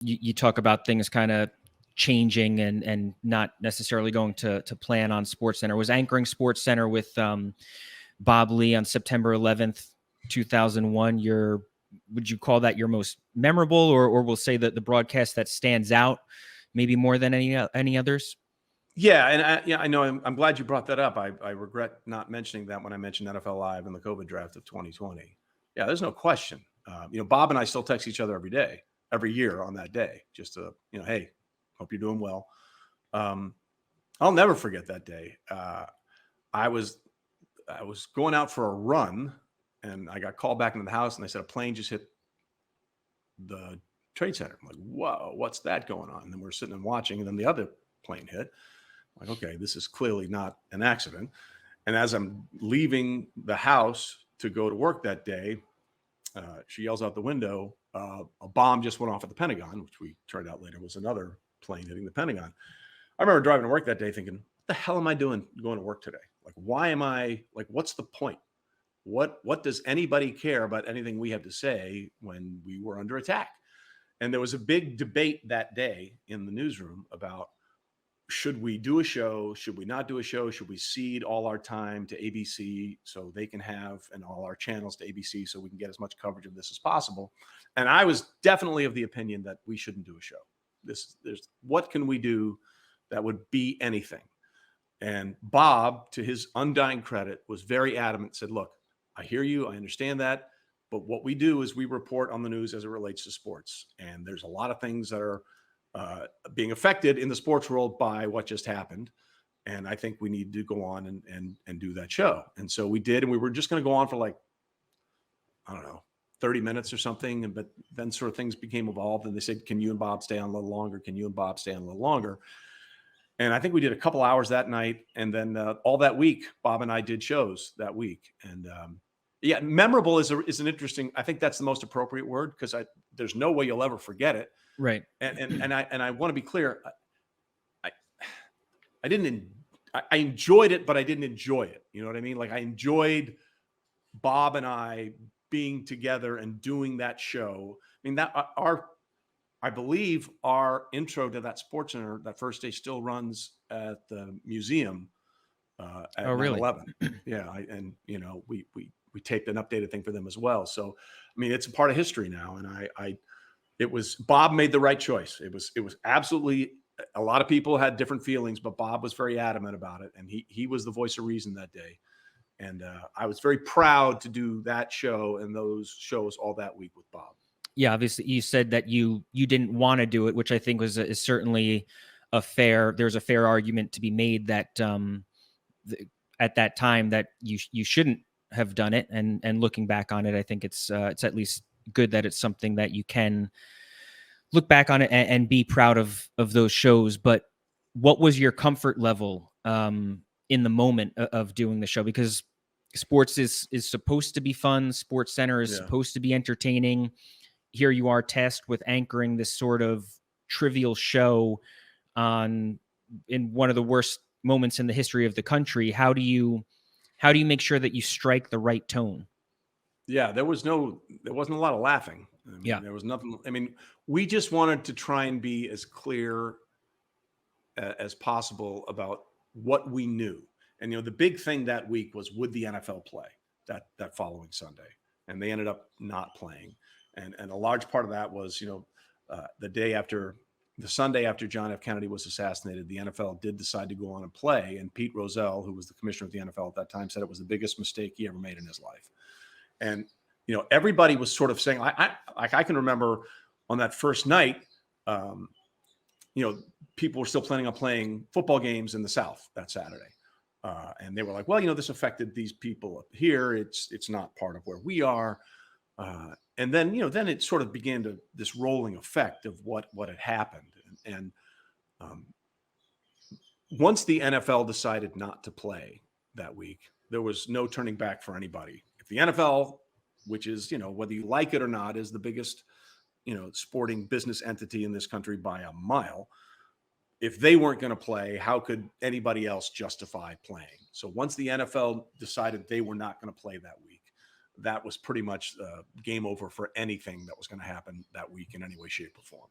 you talk about things kind of changing and not necessarily going to plan on SportsCenter. Was anchoring SportsCenter with Bob Ley on September 11th, 2001. Would you call that your most memorable, or we'll say that the broadcast that stands out maybe more than any others? Yeah, and I know. I'm glad you brought that up. I regret not mentioning that when I mentioned NFL Live and the COVID draft of 2020. Yeah, there's no question. Bob and I still text each other every day, every year on that day, just to, hey, hope you're doing well. I'll never forget that day. I was going out for a run, and I got called back into the house, and they said a plane just hit the Trade Center. I'm like, whoa, what's that going on? And then we're sitting and watching, and then the other plane hit. I'm like, okay, this is clearly not an accident. And as I'm leaving the house to go to work that day, she yells out the window, a bomb just went off at the Pentagon, which we turned out later was another plane hitting the Pentagon. I remember driving to work that day thinking, what the hell am I doing going to work today? Like, why am I, like, what's the point? What does anybody care about anything we have to say when we were under attack? And there was a big debate that day in the newsroom about, should we do a show? Should we not do a show? Should we cede all our time to ABC so they can have, and all our channels to ABC so we can get as much coverage of this as possible? And I was definitely of the opinion that we shouldn't do a show. What can we do that would be anything? And Bob, to his undying credit, was very adamant, said, look, I hear you. I understand that. But what we do is we report on the news as it relates to sports. And there's a lot of things that are being affected in the sports world by what just happened. And I think we need to go on and do that show. And so we did, and we were just going to go on for like, I don't know, 30 minutes or something. But then sort of things became evolved, and they said, can you and Bob stay on a little longer? Can you and Bob stay on a little longer? And I think we did a couple hours that night. And then all that week, Bob and I did shows that week. And yeah, memorable is an interesting, I think that's the most appropriate word, because there's no way you'll ever forget it. Right. And I want to be clear. I enjoyed it, but I didn't enjoy it. You know what I mean? Like, I enjoyed Bob and I being together and doing that show. I mean, I believe our intro to that SportsCenter that first day still runs at the museum at 9/11. Yeah. We taped an updated thing for them as well. So, I mean, it's a part of history now. And Bob made the right choice. It was absolutely, a lot of people had different feelings, but Bob was very adamant about it. And he was the voice of reason that day. And I was very proud to do that show and those shows all that week with Bob. Yeah, obviously you said that you didn't want to do it, which I think is certainly there's a fair argument to be made that at that time that you shouldn't have done it. And looking back on it, I think it's at least good that it's something that you can look back on it and be proud of those shows. But what was your comfort level in the moment of doing the show? Because sports is supposed to be fun. SportsCenter is supposed to be entertaining. Here you are tasked with anchoring this sort of trivial show in one of the worst moments in the history of the country. How do you make sure that you strike the right tone? Yeah, there wasn't a lot of laughing. I mean, there was nothing. I mean, we just wanted to try and be as clear as possible about what we knew. And, the big thing that week was, would the NFL play that following Sunday? And they ended up not playing. And a large part of that was, the Sunday after John F. Kennedy was assassinated, the NFL did decide to go on and play. And Pete Rozelle, who was the commissioner of the NFL at that time, said it was the biggest mistake he ever made in his life. And, everybody was sort of saying, I can remember on that first night, people were still planning on playing football games in the South that Saturday. And they were like, well, this affected these people up here. It's not part of where we are. And then, then it sort of began this rolling effect of what had happened. And once the NFL decided not to play that week, there was no turning back for anybody. If the NFL, which is, whether you like it or not, is the biggest, sporting business entity in this country by a mile, if they weren't going to play, how could anybody else justify playing? So once the NFL decided they were not going to play that week, that was pretty much game over for anything that was going to happen that week in any way, shape, or form.